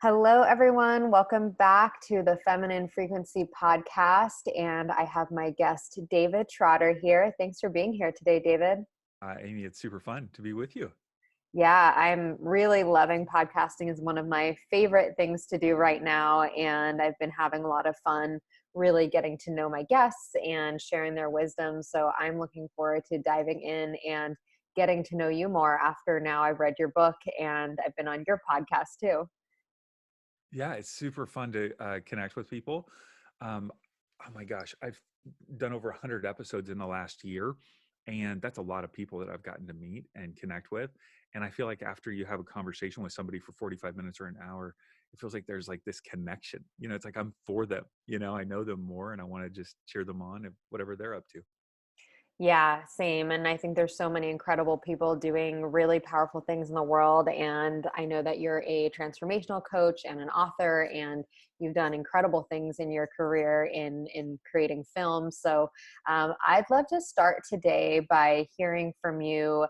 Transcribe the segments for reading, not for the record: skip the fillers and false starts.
Hello, everyone. Welcome back to the Feminine Frequency podcast. And I have my guest, David Trotter, here. Thanks for being here today, David. Amy, it's super fun to be with you. Yeah, I'm really loving podcasting is one of my favorite things to do right now. And I've been having a lot of fun really getting to know my guests and sharing their wisdom. So I'm looking forward to diving in and getting to know you more after now I've read your book and I've been on your podcast too. Yeah, it's super fun to connect with people. Um, oh my gosh, I've done over 100 episodes in the last year, and that's a lot of people that I've gotten to meet and connect with. And I feel like after you have a conversation with somebody for 45 minutes or an hour, it feels like there's like this connection. It's like I'm for them. I know them more, and I want to just cheer them on and whatever they're up to. Yeah, same. And I think there's so many incredible people doing really powerful things in the world. And I know that you're a transformational coach and an author, and you've done incredible things in your career in creating films. So I'd love to start today by hearing from you.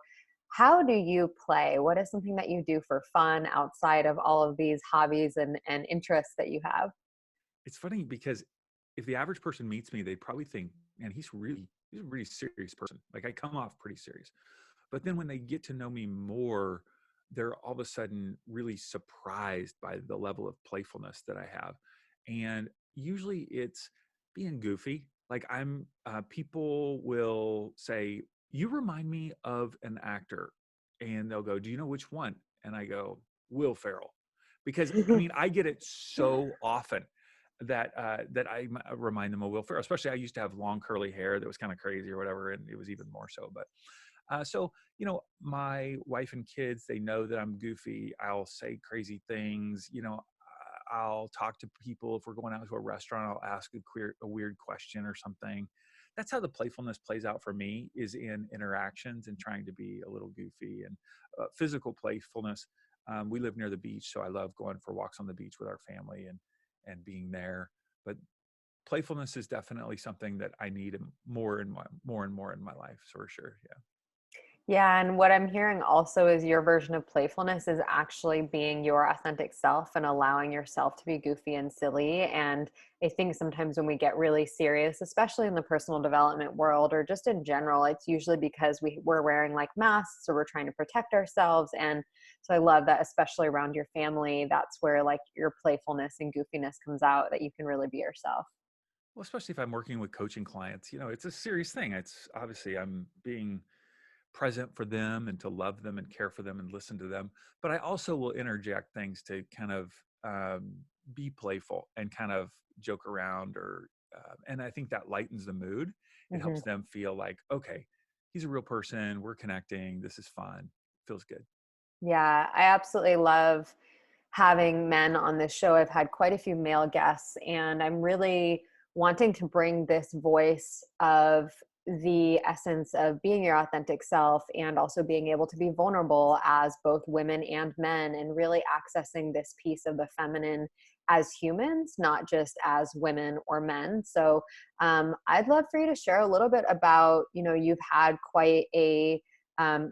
How do you play? What is something that you do for fun outside of all of these hobbies and interests that you have? It's funny because if the average person meets me, they probably think, man, he's a really serious person. Like I come off pretty serious. But then when they get to know me more, they're all of a sudden really surprised by the level of playfulness that I have. And usually it's being goofy. Like people will say, you remind me of an actor. And they'll go, do you know which one? And I go, Will Ferrell. Because I get it so often that I remind them of Will Ferrell. Especially I used to have long curly hair that was kind of crazy or whatever, and it was even more so. But my wife and kids, they know that I'm goofy. I'll say crazy things. I'll talk to people. If we're going out to a restaurant, I'll ask a weird question or something. That's how the playfulness plays out for me, is in interactions and trying to be a little goofy and physical playfulness. We live near the beach, so I love going for walks on the beach with our family and being there. But playfulness is definitely something that I need more and more in my life, for sure. Yeah. Yeah, and what I'm hearing also is your version of playfulness is actually being your authentic self and allowing yourself to be goofy and silly. And I think sometimes when we get really serious, especially in the personal development world or just in general, it's usually because we're wearing like masks or we're trying to protect ourselves. And so I love that, especially around your family, that's where like your playfulness and goofiness comes out, that you can really be yourself. Well, especially if I'm working with coaching clients, it's a serious thing. It's obviously I'm being present for them and to love them and care for them and listen to them. But I also will interject things to kind of be playful and kind of joke around and I think that lightens the mood. It helps them feel like, okay, he's a real person. We're connecting. This is fun. Feels good. Yeah, I absolutely love having men on this show. I've had quite a few male guests, and I'm really wanting to bring this voice of the essence of being your authentic self and also being able to be vulnerable as both women and men, and really accessing this piece of the feminine as humans, not just as women or men. So I'd love for you to share a little bit about, you've had quite a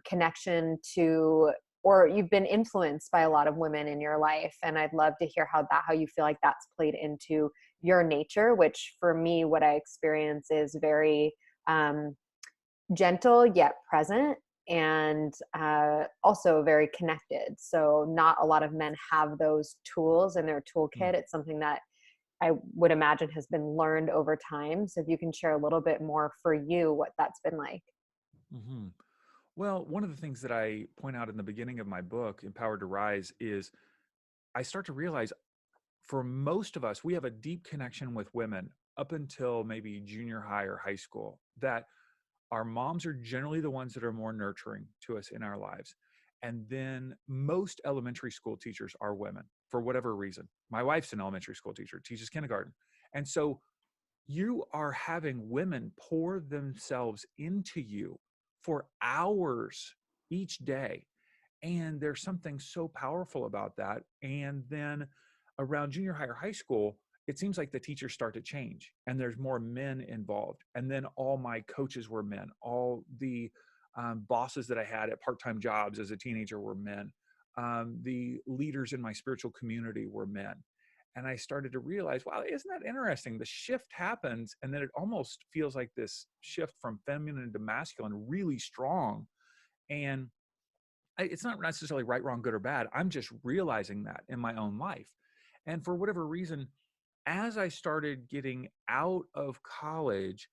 connection to, or you've been influenced by a lot of women in your life, and I'd love to hear how you feel like that's played into your nature, which for me what I experience is very um, gentle yet present, and also very connected. So not a lot of men have those tools in their toolkit. It's something that I would imagine has been learned over time. So if you can share a little bit more for you what that's been like. Mm-hmm. Well, one of the things that I point out in the beginning of my book, Empowered to Rise, is I start to realize for most of us, we have a deep connection with women up until maybe junior high or high school, that our moms are generally the ones that are more nurturing to us in our lives. And then most elementary school teachers are women for whatever reason. My wife's an elementary school teacher, teaches kindergarten. And so you are having women pour themselves into you for hours each day. And there's something so powerful about that. And then around junior high or high school, it seems like the teachers start to change and there's more men involved. And then all my coaches were men. All the bosses that I had at part-time jobs as a teenager were men. the leaders in my spiritual community were men. And I started to realize, wow, isn't that interesting? The shift happens, and then it almost feels like this shift from feminine to masculine, really strong. And it's not necessarily right, wrong, good, or bad. I'm just realizing that in my own life. And for whatever reason, as I started getting out of college,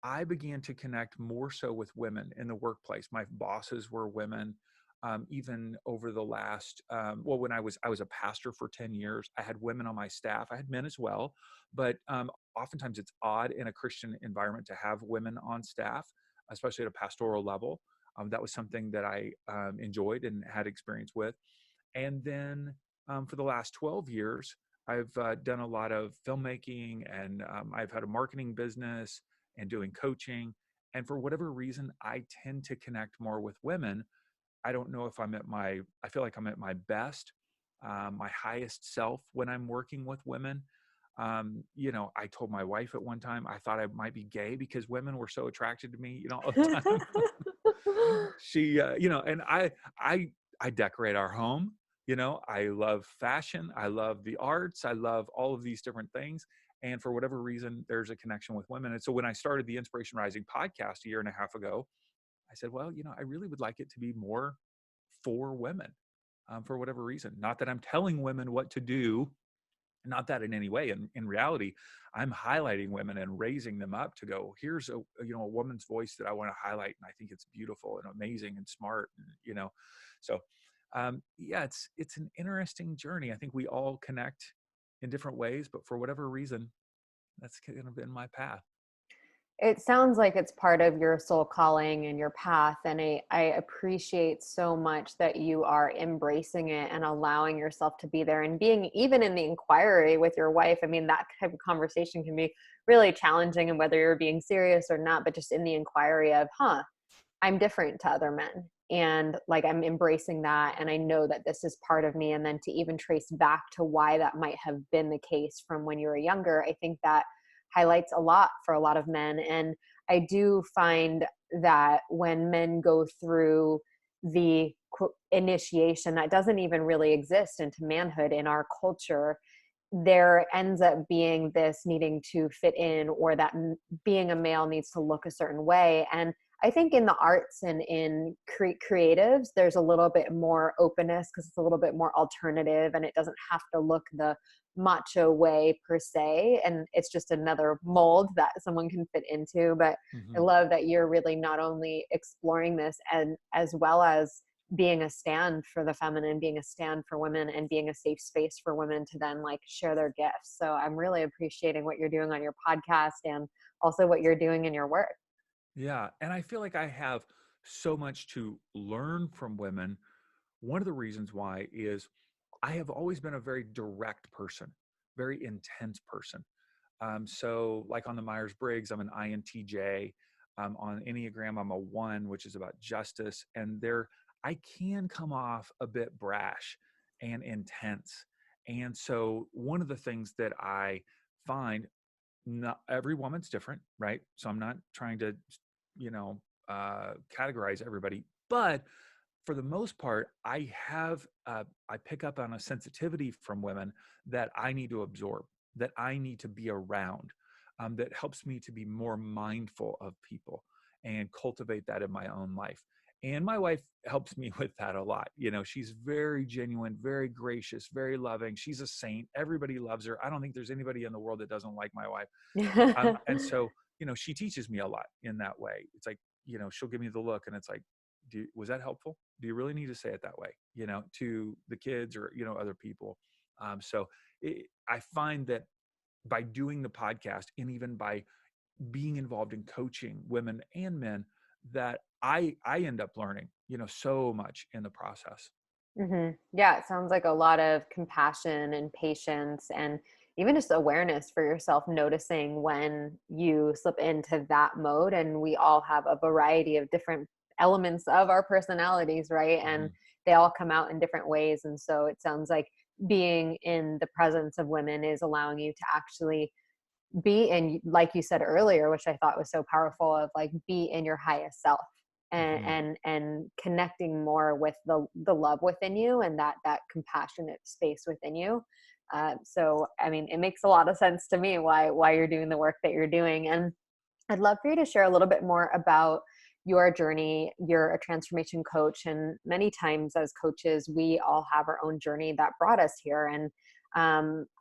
I began to connect more so with women in the workplace. My bosses were women. Even over the last, well, when I was a pastor for 10 years, I had women on my staff. I had men as well, but oftentimes it's odd in a Christian environment to have women on staff, especially at a pastoral level. That was something that I enjoyed and had experience with. And then for the last 12 years, I've done a lot of filmmaking, and I've had a marketing business and doing coaching. And for whatever reason, I tend to connect more with women. I don't know if I feel like I'm at my best, my highest self when I'm working with women. I told my wife at one time I thought I might be gay because women were so attracted to me, all the time. She, and I decorate our home. I love fashion. I love the arts. I love all of these different things. And for whatever reason, there's a connection with women. And so when I started the Inspiration Rising podcast a year and a half ago, I said, well, I really would like it to be more for women, for whatever reason. Not that I'm telling women what to do, not that in any way. In reality, I'm highlighting women and raising them up to go, here's a woman's voice that I want to highlight. And I think it's beautiful and amazing and smart, so yeah, it's an interesting journey. I think we all connect in different ways, but for whatever reason, that's kind of been my path. It sounds like it's part of your soul calling and your path. And I appreciate so much that you are embracing it and allowing yourself to be there and being even in the inquiry with your wife. I mean, that type of conversation can be really challenging, and whether you're being serious or not, but just in the inquiry of, I'm different to other men. And like, I'm embracing that. And I know that this is part of me. And then to even trace back to why that might have been the case from when you were younger, I think that highlights a lot for a lot of men. And I do find that when men go through the initiation that doesn't even really exist into manhood in our culture, there ends up being this needing to fit in, or that being a male needs to look a certain way. And I think in the arts and in creatives, there's a little bit more openness because it's a little bit more alternative, and it doesn't have to look the macho way per se. And it's just another mold that someone can fit into. But I Mm-hmm. love that you're really not only exploring this, and as well as being a stand for the feminine, being a stand for women, and being a safe space for women to then like share their gifts. So I'm really appreciating what you're doing on your podcast, and also what you're doing in your work. Yeah. And I feel like I have so much to learn from women. One of the reasons why is I have always been a very direct person, very intense person. So, like on the Myers Briggs, I'm an INTJ. On Enneagram, I'm a 1, which is about justice. And I can come off a bit brash and intense. And so, one of the things that I find, not every woman's different, right? So, I'm not trying to, you know, categorize everybody, but for the most part, I pick up on a sensitivity from women that I need to absorb, that I need to be around, that helps me to be more mindful of people and cultivate that in my own life. And my wife helps me with that a lot. She's very genuine, very gracious, very loving. She's a saint. Everybody loves her. I don't think there's anybody in the world that doesn't like my wife. And so, she teaches me a lot in that way. It's like, she'll give me the look, and it's like, was that helpful? Do you really need to say it that way, to the kids or, other people? I find that by doing the podcast, and even by being involved in coaching women and men, that I end up learning, so much in the process. Yeah, it sounds like a lot of compassion and patience, and even just awareness for yourself, noticing when you slip into that mode. And we all have a variety of different elements of our personalities, right? And Mhm. they all come out in different ways. And so it sounds like being in the presence of women is allowing you to actually be in, like you said earlier, which I thought was so powerful, of like, be in your highest self. Hmm. and connecting more with the love within you and that compassionate space within you. So I mean, it makes a lot of sense to me why you're doing the work that you're doing. And I'd love for you to share a little bit more about your journey. You're a transformation coach, and many times as coaches, we all have our own journey that brought us here. And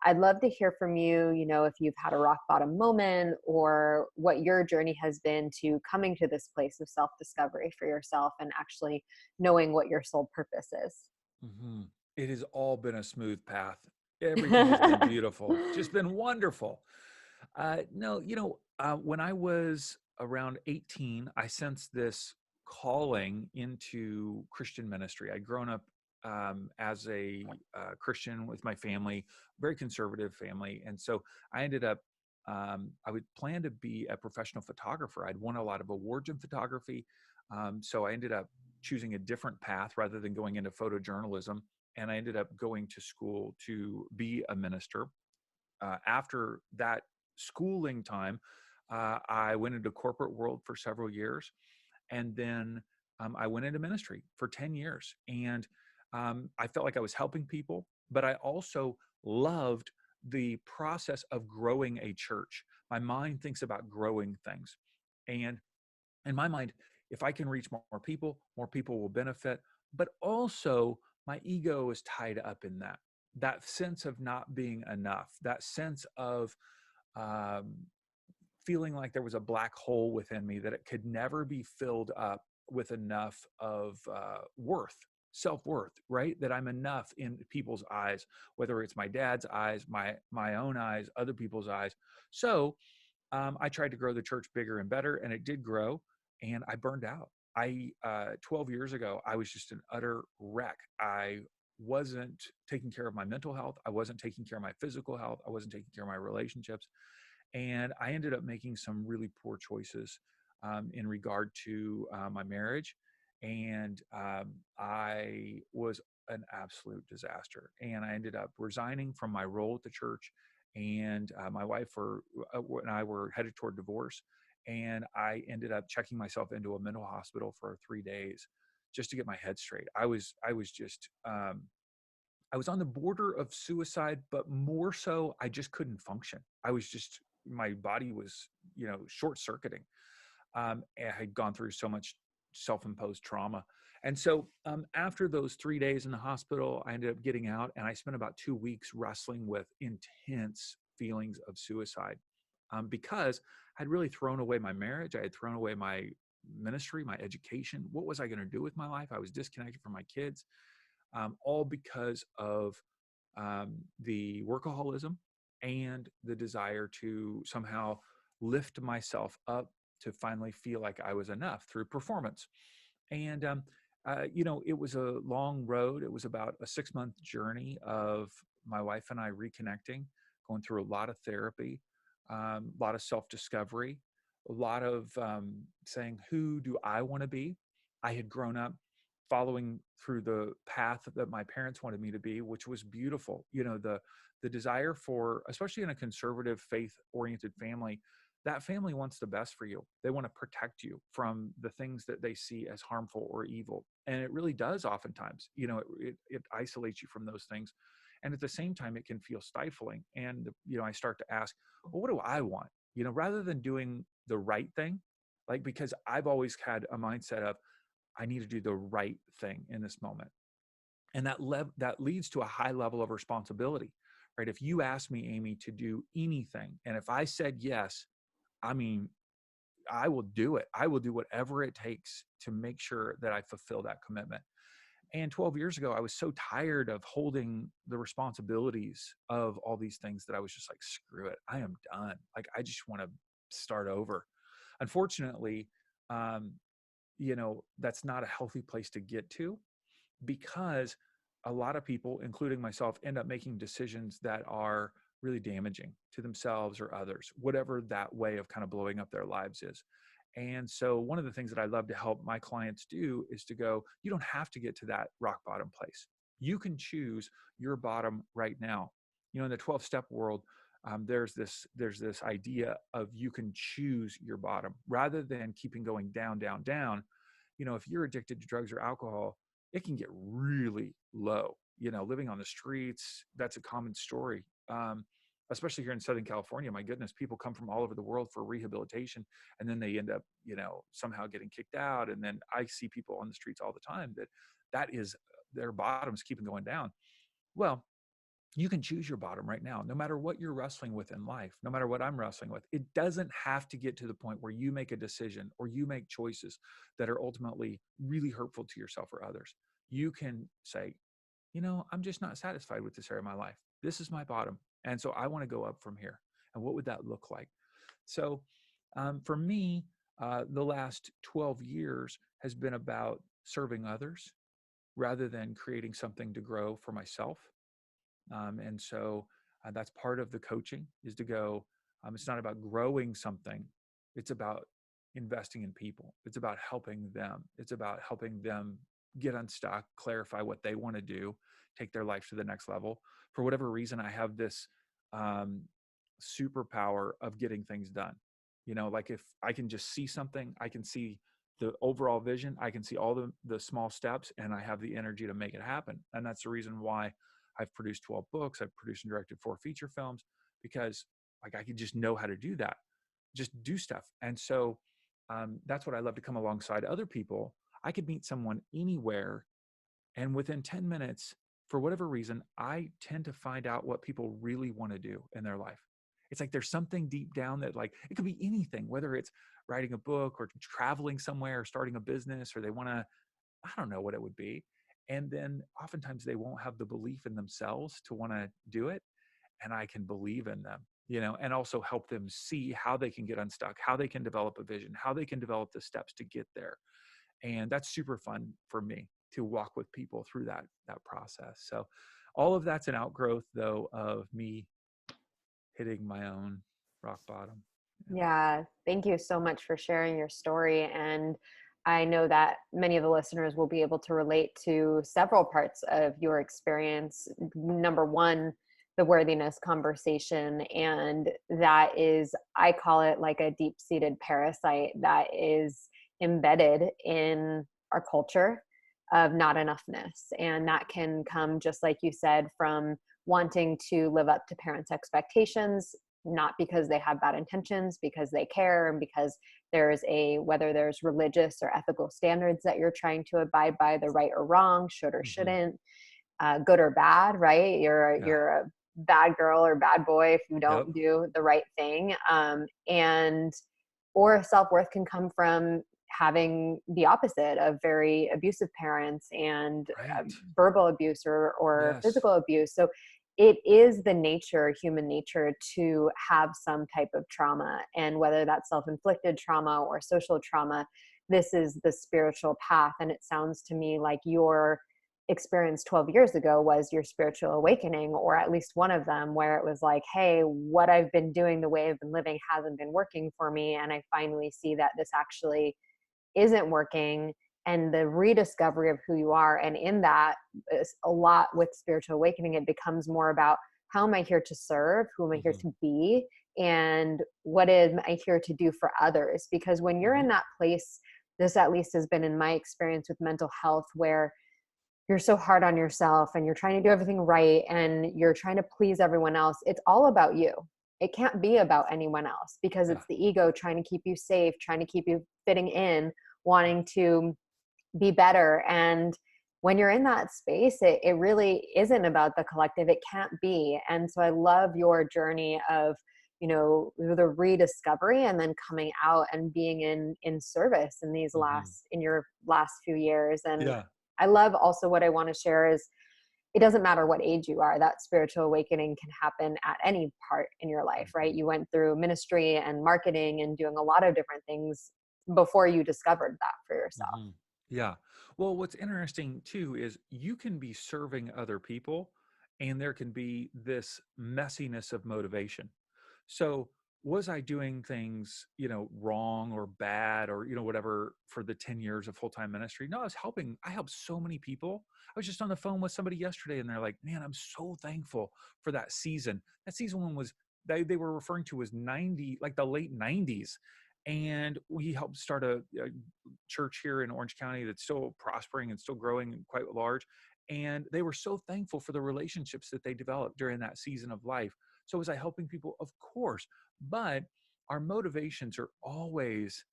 I'd love to hear from you, if you've had a rock bottom moment or what your journey has been to coming to this place of self discovery for yourself and actually knowing what your soul purpose is. Hmm. It has all been a smooth path. Everything has been beautiful, just been wonderful. No, when I was around 18, I sensed this calling into Christian ministry. I'd grown up as a Christian with my family, very conservative family. And so I ended up, I would plan to be a professional photographer. I'd won a lot of awards in photography. So I ended up choosing a different path rather than going into photojournalism. And I ended up going to school to be a minister. After that schooling time, I went into corporate world for several years, and then I went into ministry for 10 years. And I felt like I was helping people, but I also loved the process of growing a church. My mind thinks about growing things. And in my mind, if I can reach more people will benefit. But also, my ego is tied up in that sense of not being enough, that sense of um, feeling like there was a black hole within me that it could never be filled up with enough of worth, self-worth, right? That I'm enough in people's eyes, whether it's my dad's eyes, my own eyes, other people's eyes. So I tried to grow the church bigger and better, and it did grow. And I burned out. 12 years ago, I was just an utter wreck. I wasn't taking care of my mental health. I wasn't taking care of my physical health. I wasn't taking care of my relationships. And I ended up making some really poor choices in regard to my marriage. And I was an absolute disaster. And I ended up resigning from my role at the church. And my wife and I were headed toward divorce. And I ended up checking myself into a mental hospital for 3 days just to get my head straight. I was just, I was on the border of suicide, but more so, I just couldn't function. My body was, short circuiting. I had gone through so much self-imposed trauma. And so after those 3 days in the hospital, I ended up getting out, and I spent about 2 weeks wrestling with intense feelings of suicide because I'd really thrown away my marriage. I had thrown away my ministry, my education. What was I going to do with my life? I was disconnected from my kids, all because of the workaholism and the desire to somehow lift myself up to finally feel like I was enough through performance. And, it was a long road. It was about a 6-month journey of my wife and I reconnecting, going through a lot of therapy, a lot of self discovery, a lot of saying, who do I want to be? I had grown up following through the path that my parents wanted me to be, which was beautiful. The desire for, especially in a conservative faith oriented family, that family wants the best for you. They want to protect you from the things that they see as harmful or evil. And it really does oftentimes, it isolates you from those things. And at the same time, it can feel stifling. And, I start to ask, well, what do I want? Rather than doing the right thing, like, because I've always had a mindset of, I need to do the right thing in this moment. And that leads to a high level of responsibility, right? If you ask me, Amy, to do anything, and if I said yes, I mean, I will do it. I will do whatever it takes to make sure that I fulfill that commitment. And 12 years ago, I was so tired of holding the responsibilities of all these things that I was just like, screw it. I am done. Like, I just want to start over. Unfortunately, um, that's not a healthy place to get to, because a lot of people, including myself, end up making decisions that are really damaging to themselves or others, whatever that way of kind of blowing up their lives is. And so one of the things that I love to help my clients do is to go, you don't have to get to that rock bottom place. You can choose your bottom right now. In the 12-step world, there's this idea of you can choose your bottom rather than keeping going down, down, down. if you're addicted to drugs or alcohol, it can get really low. Living on the streets, that's a common story. Especially here in Southern California, my goodness, people come from all over the world for rehabilitation, and then they end up, somehow getting kicked out. And then I see people on the streets all the time that is their bottoms keeping going down. Well, you can choose your bottom right now, no matter what you're wrestling with in life, no matter what I'm wrestling with. It doesn't have to get to the point where you make a decision or you make choices that are ultimately really hurtful to yourself or others. You can say, I'm just not satisfied with this area of my life. This is my bottom. And so I want to go up from here. And what would that look like? So for me, the last 12 years has been about serving others rather than creating something to grow for myself. And so that's part of the coaching, is to go, it's not about growing something. It's about investing in people. It's about helping them. It's about helping them get unstuck, clarify what they want to do, take their life to the next level. For whatever reason, I have this superpower of getting things done. Like if I can just see something, I can see the overall vision, I can see all the small steps, and I have the energy to make it happen. And that's the reason why I've produced 12 books. I've produced and directed 4 feature films, because like I could just know how to do that, just do stuff. And so that's what I love, to come alongside other people. I could meet someone anywhere, and within 10 minutes, for whatever reason, I tend to find out what people really want to do in their life. It's like there's something deep down that, like, it could be anything, whether it's writing a book or traveling somewhere or starting a business, or they want to, I don't know what it would be. And then oftentimes they won't have the belief in themselves to want to do it. And I can believe in them, and also help them see how they can get unstuck, how they can develop a vision, how they can develop the steps to get there. And that's super fun for me, to walk with people through that process. So all of that's an outgrowth, though, of me hitting my own rock bottom. Yeah. Yeah, thank you so much for sharing your story. And I know that many of the listeners will be able to relate to several parts of your experience. Number one, the worthiness conversation. And that is, I call it like a deep seated parasite that is embedded in our culture of not enoughness. And that can come, just like you said, from wanting to live up to parents' expectations, not because they have bad intentions, because they care, and because there's whether there's religious or ethical standards that you're trying to abide by, the right or wrong, should or Mm-hmm. shouldn't, good or bad, right? Yeah. You're a bad girl or bad boy if you Yep. don't do the right thing. And or self-worth can come from having the opposite of very abusive parents and Right. verbal abuse or Yes. physical abuse. So it is the nature, human nature, to have some type of trauma. And whether that's self-inflicted trauma or social trauma, this is the spiritual path. And it sounds to me like your experience 12 years ago was your spiritual awakening, or at least one of them, where it was like, hey, what I've been doing, the way I've been living hasn't been working for me. And I finally see that this actually isn't working, and the rediscovery of who you are. And in that, is a lot with spiritual awakening, it becomes more about, how am I here to serve? Who am I here Mm-hmm. to be? And what am I here to do for others? Because when you're Mm-hmm. in that place, this at least has been in my experience with mental health, where you're so hard on yourself and you're trying to do everything right and you're trying to please everyone else. It's all about you. It can't be about anyone else, because Yeah. it's the ego trying to keep you safe, trying to keep you fitting in, wanting to be better. And when you're in that space, it really isn't about the collective. It can't be. And so I love your journey of, the rediscovery, and then coming out and being in service Mm-hmm. in your last few years. And Yeah. I love also, what I want to share is, it doesn't matter what age you are, that spiritual awakening can happen at any part in your life, right? Mm-hmm. You went through ministry and marketing and doing a lot of different things before you discovered that for yourself. Mm-hmm. Yeah. Well, what's interesting too is you can be serving other people, and there can be this messiness of motivation. So, was I doing things, wrong or bad, or, whatever, for the 10 years of full-time ministry? No, I was helping. I helped so many people. I was just on the phone with somebody yesterday, and they're like, man, I'm so thankful for that season. That season one was, they were referring to as 90, like the late 90s. And we helped start a church here in Orange County that's still prospering and still growing and quite large. And they were so thankful for the relationships that they developed during that season of life. So was I helping people? Of course. But our motivations are always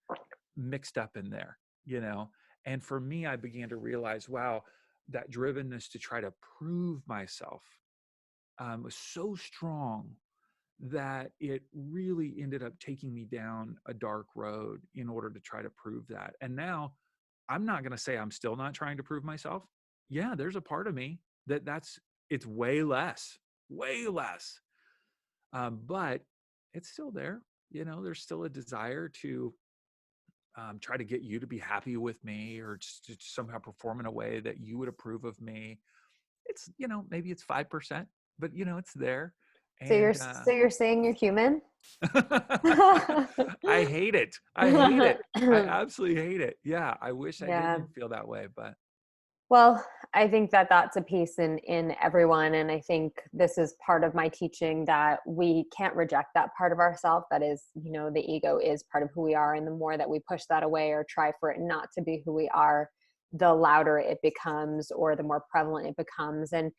mixed up in there, you know? And for me, I began to realize, wow, that drivenness to try to prove myself was so strong that it really ended up taking me down a dark road in order to try to prove that. And now I'm not going to say I'm still not trying to prove myself. Yeah, there's a part of me it's way less. But it's still there. You know, there's still a desire to try to get you to be happy with me, or just to somehow perform in a way that you would approve of me. It's, you know, maybe it's 5%, but you know, it's there. And So you're saying you're human? I hate it. I hate it. I absolutely hate it. Yeah. I wish I Yeah. didn't feel that way, but Well, I think that that's a piece in everyone, and I think this is part of my teaching, that we can't reject that part of ourselves. That is, you know, the ego is part of who we are, and the more that we push that away or try for it not to be who we are, the louder it becomes, or the more prevalent it becomes. And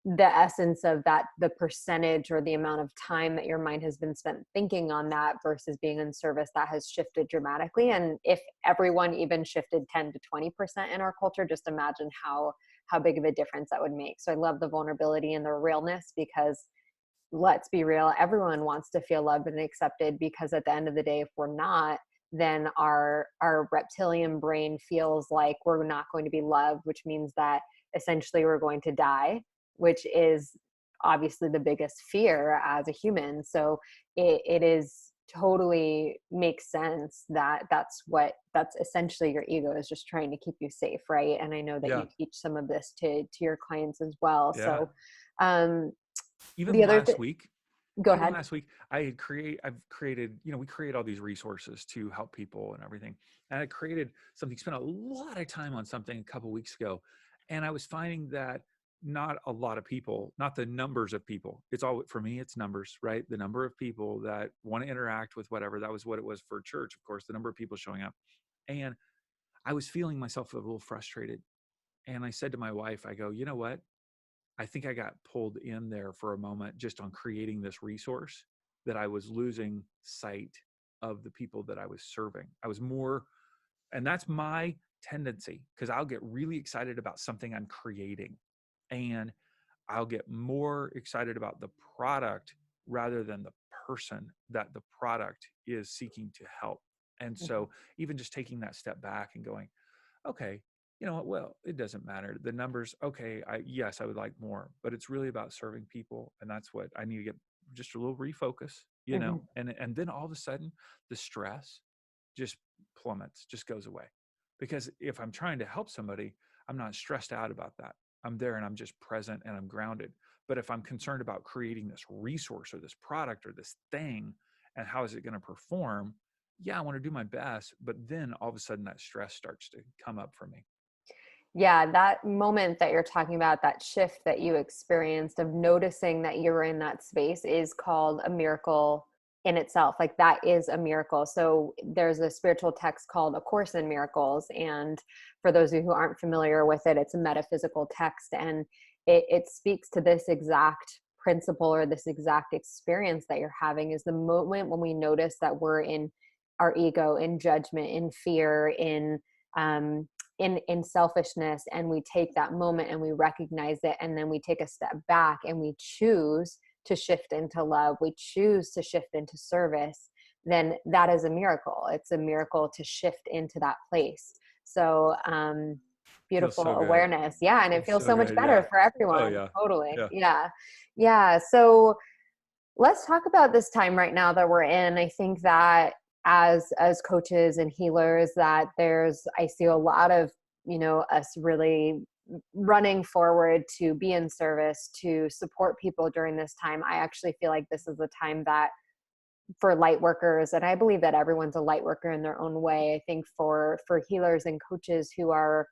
the essence of that, the percentage or the amount of time that your mind has been spent thinking on that versus being in service, that has shifted dramatically. And if everyone even shifted 10 to 20% in our culture, just imagine how big of a difference that would make. So I love the vulnerability and the realness, because let's be real, everyone wants to feel loved and accepted, because at the end of the day, if we're not, then our reptilian brain feels like we're not going to be loved, which means that essentially we're going to die, which is obviously the biggest fear as a human. So it is totally makes sense that that's essentially your ego is just trying to keep you safe, right? And I know that yeah, you teach some of this to your clients as well. yeah. So um Even the other last week, go even ahead. last week, I've created, you know, we create all these resources to help people and everything. And I created something, spent a lot of time on something a couple weeks ago. And I was finding that not a lot of people, not the numbers of people. It's all, for me, it's numbers, right? The number of people that want to interact with whatever. That was what it was for church, of course, the number of people showing up. And I was feeling myself a little frustrated. And I said to my wife, I go, you know what? I think I got pulled in there for a moment just on creating this resource, that I was losing sight of the people that I was serving. I was more, and that's my tendency, because I'll get really excited about something I'm creating, and I'll get more excited about the product rather than the person that the product is seeking to help. And Mhm. so even just taking that step back and going, okay, you know what, well, it doesn't matter the numbers. Okay, yes, I would like more, but it's really about serving people, and that's what I need to get, just a little refocus, you know. Mhm. And then all of a sudden the stress just plummets, just goes away. Because if I'm trying to help somebody, I'm not stressed out about that. I'm there and I'm just present and I'm grounded. But if I'm concerned about creating this resource or this product or this thing, and how is it going to perform, yeah, I want to do my best, but then all of a sudden that stress starts to come up for me. Yeah, that moment that you're talking about, that shift that you experienced of noticing that you were in that space, is called a miracle in itself. Like, that is a miracle. So there's a spiritual text called A Course in Miracles. And for those of you who aren't familiar with it, it's a metaphysical text, and it speaks to this exact principle, or this exact experience that you're having, is the moment when we notice that we're in our ego, in judgment, in fear, um, in selfishness, and we take that moment and we recognize it, and then we take a step back and we choose to shift into love, we choose to shift into service, then that is a miracle. It's a miracle to shift into that place. So Feels beautiful so good. awareness. Yeah, and it Feels feels so so much good. better Yeah. for Oh everyone. yeah. Totally. Yeah. Yeah. Yeah. So let's talk about this time right now that we're in. I think that as coaches and healers, that I see a lot of, you know, us really running forward to be in service, to support people during this time. I actually feel like this is a time that, for light workers, and I believe that everyone's a light worker in their own way. I think for healers and coaches who are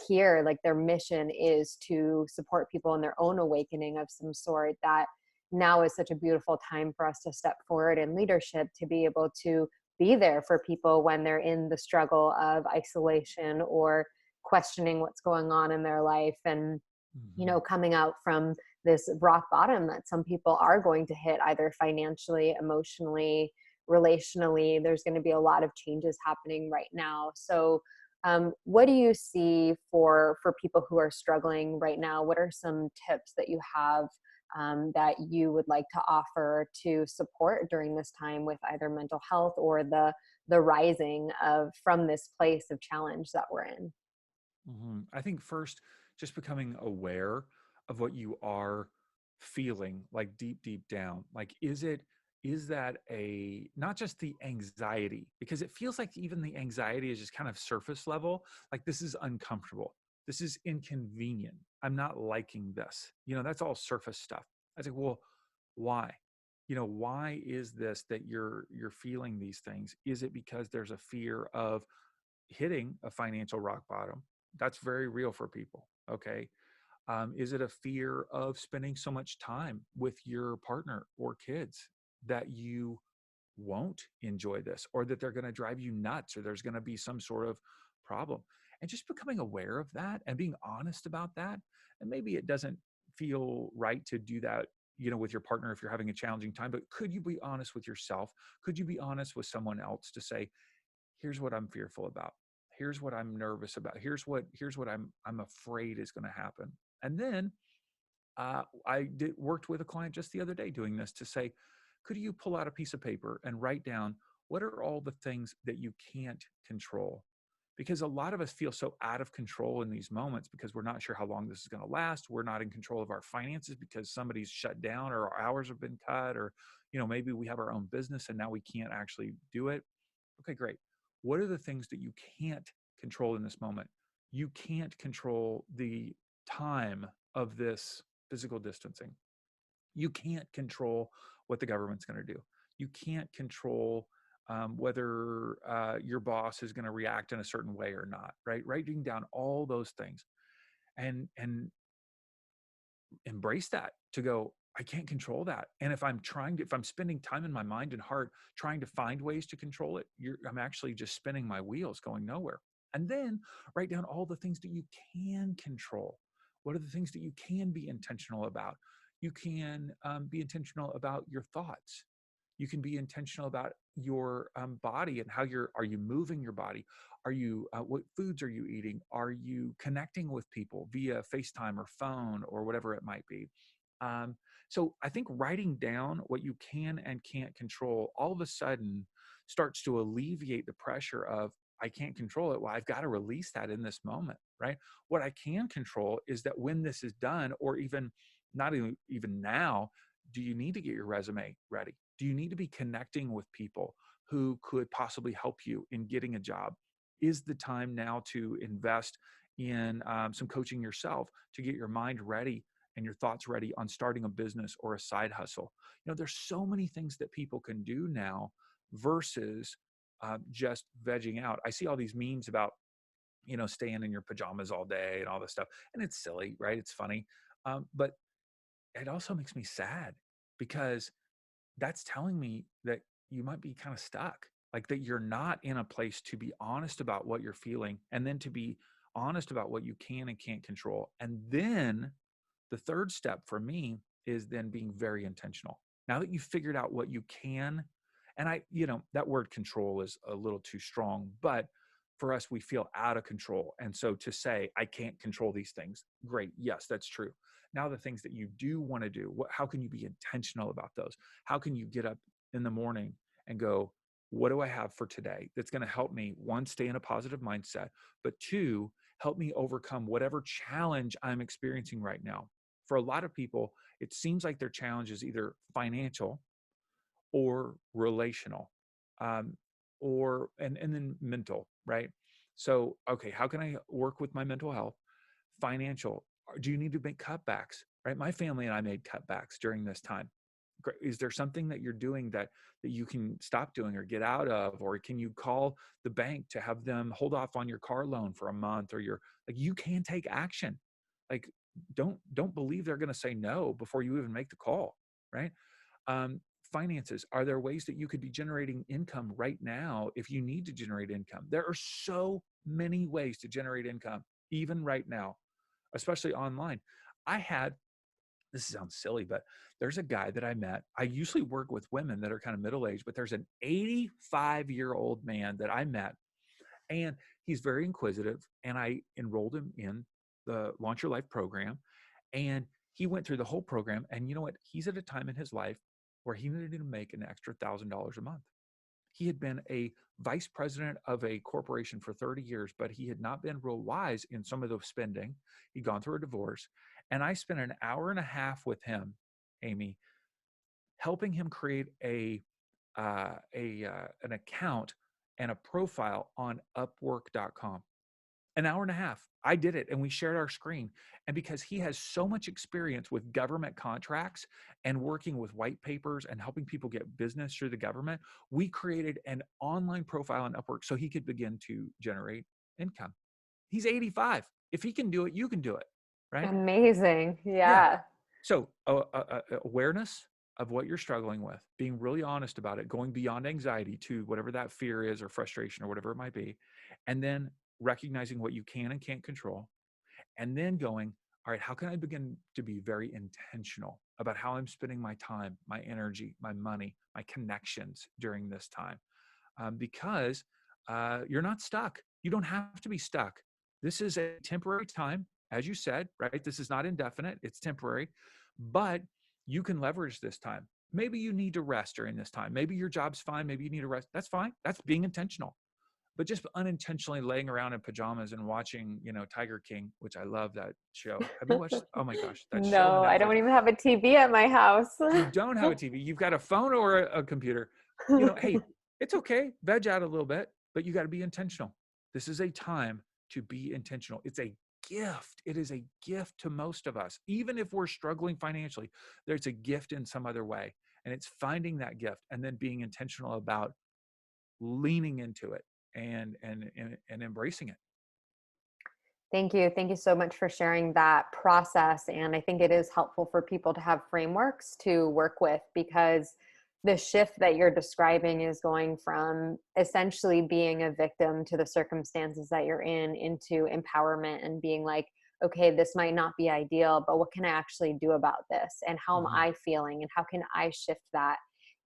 here, like, their mission is to support people in their own awakening of some sort, that now is such a beautiful time for us to step forward in leadership, to be able to be there for people when they're in the struggle of isolation or questioning what's going on in their life. And Mhm. coming out from this rock bottom that some people are going to hit, either financially, emotionally, relationally. There's going to be a lot of changes happening right now. So what do you see for people who are struggling right now? What are some tips that you have that you would like to offer to support during this time with either mental health or the rising of from this place of challenge that we're in? I think first, just becoming aware of what you are feeling, like deep, deep down. Like, is that a, not just the anxiety, because it feels like even the anxiety is just kind of surface level. Like, this is uncomfortable. This is inconvenient. I'm not liking this. That's all surface stuff. I was like, well, why? Why is this that you're feeling these things? Is it because there's a fear of hitting a financial rock bottom? That's very real for people. Okay. Is it a fear of spending so much time with your partner or kids that you won't enjoy this, or that they're going to drive you nuts, or there's going to be some sort of problem? And just becoming aware of that and being honest about that. And maybe it doesn't feel right to do that, with your partner if you're having a challenging time, but could you be honest with yourself? Could you be honest with someone else to say, here's what I'm fearful about. Here's what I'm nervous about. Here's what I'm afraid is going to happen. And then worked with a client just the other day doing this to say, could you pull out a piece of paper and write down what are all the things that you can't control? Because a lot of us feel so out of control in these moments because we're not sure how long this is going to last. We're not in control of our finances because somebody's shut down or our hours have been cut, or maybe we have our own business and now we can't actually do it. Okay, great. What are the things that you can't control in this moment? You can't control the time of this physical distancing. You can't control what the government's going to do. You can't control whether your boss is going to react in a certain way or not. Right? Writing down all those things and embrace that, to go, I can't control that. And if I'm spending time in my mind and heart trying to find ways to control it, I'm actually just spinning my wheels going nowhere. And then write down all the things that you can control. What are the things that you can be intentional about? You can be intentional about your thoughts. You can be intentional about your body and are you moving your body? What foods are you eating? Are you connecting with people via FaceTime or phone or whatever it might be? Um, so I think writing down what you can and can't control all of a sudden starts to alleviate the pressure of, I can't control it. Well, I've got to release that in this moment, right? What I can control is that when this is done, or even not even now, do you need to get your resume ready? Do you need to be connecting with people who could possibly help you in getting a job? Is the time now to invest in some coaching yourself to get your mind ready and your thoughts ready on starting a business or a side hustle? There's so many things that people can do now versus just vegging out. I see all these memes about, staying in your pajamas all day and all this stuff. And it's silly, right? It's funny. But it also makes me sad because that's telling me that you might be kind of stuck, like that you're not in a place to be honest about what you're feeling, and then to be honest about what you can and can't control. And then the third step for me is then being very intentional. Now that you've figured out what you can, and that word control is a little too strong, but for us, we feel out of control. And so to say, I can't control these things, great. Yes, that's true. Now, the things that you do want to do, how can you be intentional about those? How can you get up in the morning and go, what do I have for today that's going to help me, one, stay in a positive mindset, but two, help me overcome whatever challenge I'm experiencing right now? For a lot of people, it seems like their challenge is either financial or relational, um, and then mental, right? So, okay, how can I work with my mental health? Financial. Do you need to make cutbacks? Right? My family and I made cutbacks during this time. Is there something that you're doing that you can stop doing or get out of, or can you call the bank to have them hold off on your car loan for a month, or you can take action. Like, don't believe they're going to say no before you even make the call, right? finances? Are there ways that you could be generating income right now if you need to generate income? There are so many ways to generate income, even right now, especially online. I had, this sounds silly, but there's a guy that I met. I usually work with women that are kind of middle aged, but there's an 85-year-old man that I met, and he's very inquisitive. And I enrolled him in the Launch Your Life program. And he went through the whole program. And you know what? He's at a time in his life where he needed to make an extra $1,000 a month. He had been a vice president of a corporation for 30 years, but he had not been real wise in some of the spending. He'd gone through a divorce. And I spent an hour and a half with him, Amy, helping him create an account and a profile on Upwork.com. An hour and a half. I did it, and we shared our screen. And because he has so much experience with government contracts and working with white papers and helping people get business through the government, we created an online profile on Upwork so he could begin to generate income. He's 85. If he can do it, you can do it, right? Amazing. Yeah. Yeah. So awareness of what you're struggling with, being really honest about it, going beyond anxiety to whatever that fear is or frustration or whatever it might be, and then recognizing what you can and can't control, and then going, all right, how can I begin to be very intentional about how I'm spending my time, my energy, my money, my connections during this time? Because you're not stuck. You don't have to be stuck. This is a temporary time, as you said, right? This is not indefinite, it's temporary, but you can leverage this time. Maybe you need to rest during this time. Maybe your job's fine. Maybe you need to rest. That's fine. That's being intentional. But just unintentionally laying around in pajamas and watching, Tiger King, which I love that show. Have you watched? Oh my gosh, that show on No, I Netflix. don't even have a TV at my house. You don't have a TV. You've got a phone or a computer. Hey, it's okay. Veg out a little bit, but you got to be intentional. This is a time to be intentional. It's a gift. It is a gift to most of us. Even if we're struggling financially, there's a gift in some other way. And it's finding that gift and then being intentional about leaning into it and embracing it. Thank you. Thank you so much for sharing that process. And I think it is helpful for people to have frameworks to work with, because the shift that you're describing is going from essentially being a victim to the circumstances that you're in into empowerment and being like, okay, this might not be ideal, but what can I actually do about this? And how am Mhm. I feeling? And how can I shift that?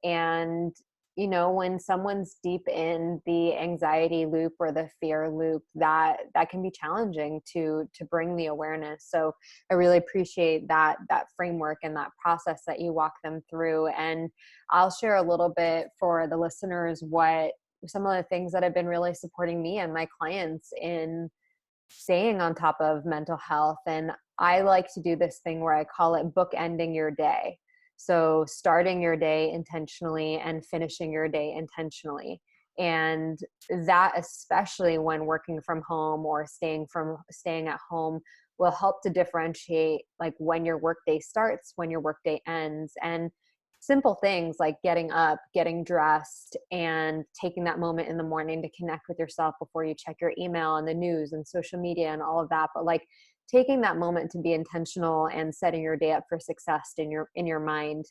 And when someone's deep in the anxiety loop or the fear loop, that can be challenging to bring the awareness. So I really appreciate that framework and that process that you walk them through. And I'll share a little bit for the listeners what some of the things that have been really supporting me and my clients in staying on top of mental health. And I like to do this thing where I call it bookending your day. So starting your day intentionally and finishing your day intentionally. And that, especially when working from home or staying at home, will help to differentiate like when your workday starts, when your workday ends. And simple things like getting up, getting dressed, and taking that moment in the morning to connect with yourself before you check your email and the news and social media and all of that. But like taking that moment to be intentional and setting your day up for success in your mind,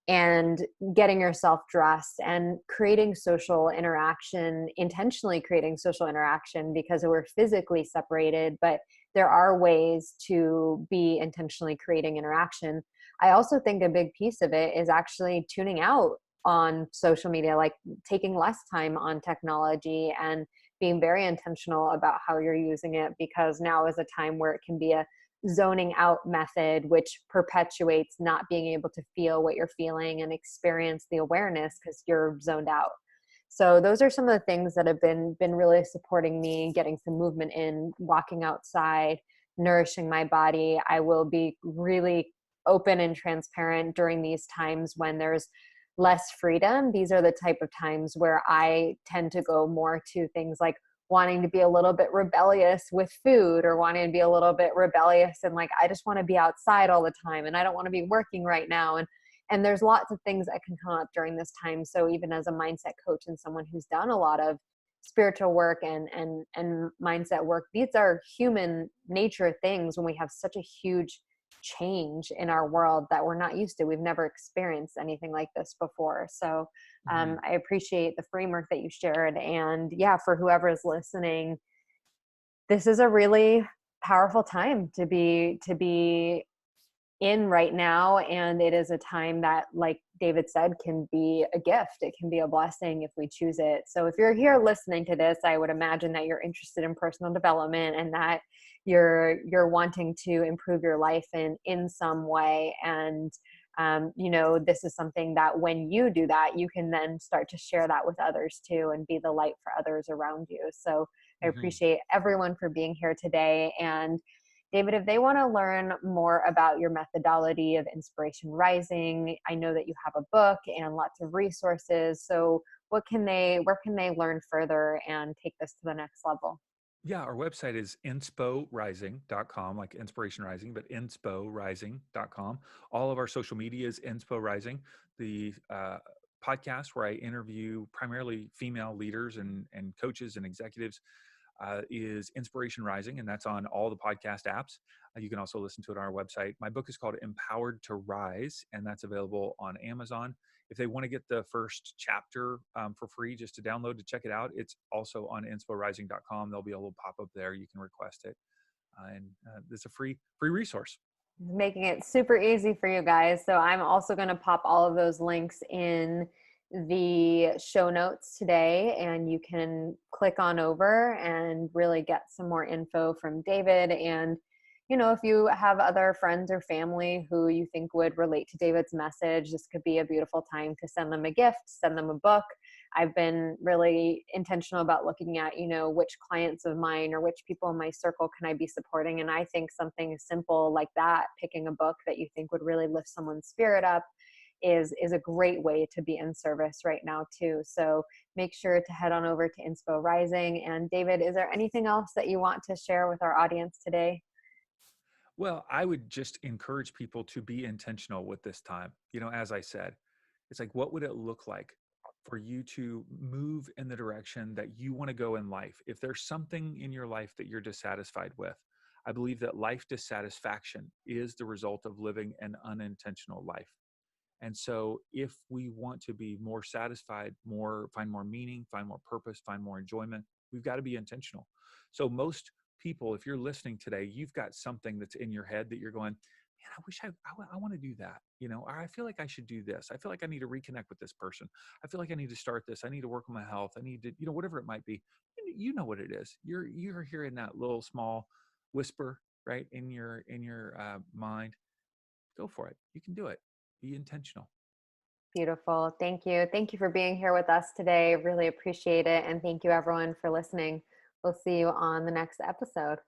and getting yourself dressed and creating social interaction, intentionally creating social interaction, because we're physically separated, but there are ways to be intentionally creating interaction. I also think a big piece of it is actually tuning out on social media, like taking less time on technology and being very intentional about how you're using it, because now is a time where it can be a zoning out method, which perpetuates not being able to feel what you're feeling and experience the awareness because you're zoned out. So those are some of the things that have been really supporting me, getting some movement in, walking outside, nourishing my body. I will be really open and transparent during these times when there's less freedom. These are the type of times where I tend to go more to things like wanting to be a little bit rebellious with food, or wanting to be a little bit rebellious and like, I just want to be outside all the time and I don't want to be working right now. And there's lots of things that can come up during this time. So even as a mindset coach and someone who's done a lot of spiritual work and mindset work, these are human nature things when we have such a huge change in our world that we're not used to. We've never experienced anything like this before. So Hmm. I appreciate the framework that you shared. And yeah, for whoever is listening, this is a really powerful time to be in right now, and it is a time that, like David said, can be a gift. It can be a blessing if we choose it. So if you're here listening to this, I would imagine that you're interested in personal development and that you're wanting to improve your life in some way. And this is something that when you do that, you can then start to share that with others too and be the light for others around you. So I Hmm. appreciate everyone for being here today. And David, if they want to learn more about your methodology of Inspiration Rising, I know that you have a book and lots of resources. So where can they learn further and take this to the next level? Yeah, our website is insporising.com, like inspiration rising, but insporising.com. All of our social media is inspo rising. The podcast where I interview primarily female leaders and coaches and executives is Inspiration Rising, and that's on all the podcast apps. You can also listen to it on our website. My book is called Empowered to Rise, and that's available on Amazon. If they want to get the first chapter for free, just to download to check it out, it's also on insporising.com. There'll be a little pop up there. You can request it, and it's a free resource. Making it super easy for you guys. So I'm also going to pop all of those links in the show notes today, and you can click on over and really get some more info from David. And if you have other friends or family who you think would relate to David's message, this could be a beautiful time to send them a gift, send them a book. I've been really intentional about looking at, which clients of mine or which people in my circle can I be supporting. And I think something simple like that, picking a book that you think would really lift someone's spirit up, is a great way to be in service right now too. So make sure to head on over to Inspo Rising. And David, is there anything else that you want to share with our audience today? Well, I would just encourage people to be intentional with this time. As I said, it's like, what would it look like for you to move in the direction that you want to go in life? If there's something in your life that you're dissatisfied with, I believe that life dissatisfaction is the result of living an unintentional life. And so if we want to be more satisfied, find more meaning, find more purpose, find more enjoyment, we've got to be intentional. So most people, if you're listening today, you've got something that's in your head that you're going, man, I wish I want to do that. Or I feel like I should do this. I feel like I need to reconnect with this person. I feel like I need to start this. I need to work on my health. I need to, whatever it might be. You know what it is. You're hearing that little small whisper, right, in your mind. Go for it. You can do it. Be intentional. Beautiful. Thank you. Thank you for being here with us today. Really appreciate it. And thank you everyone for listening. We'll see you on the next episode.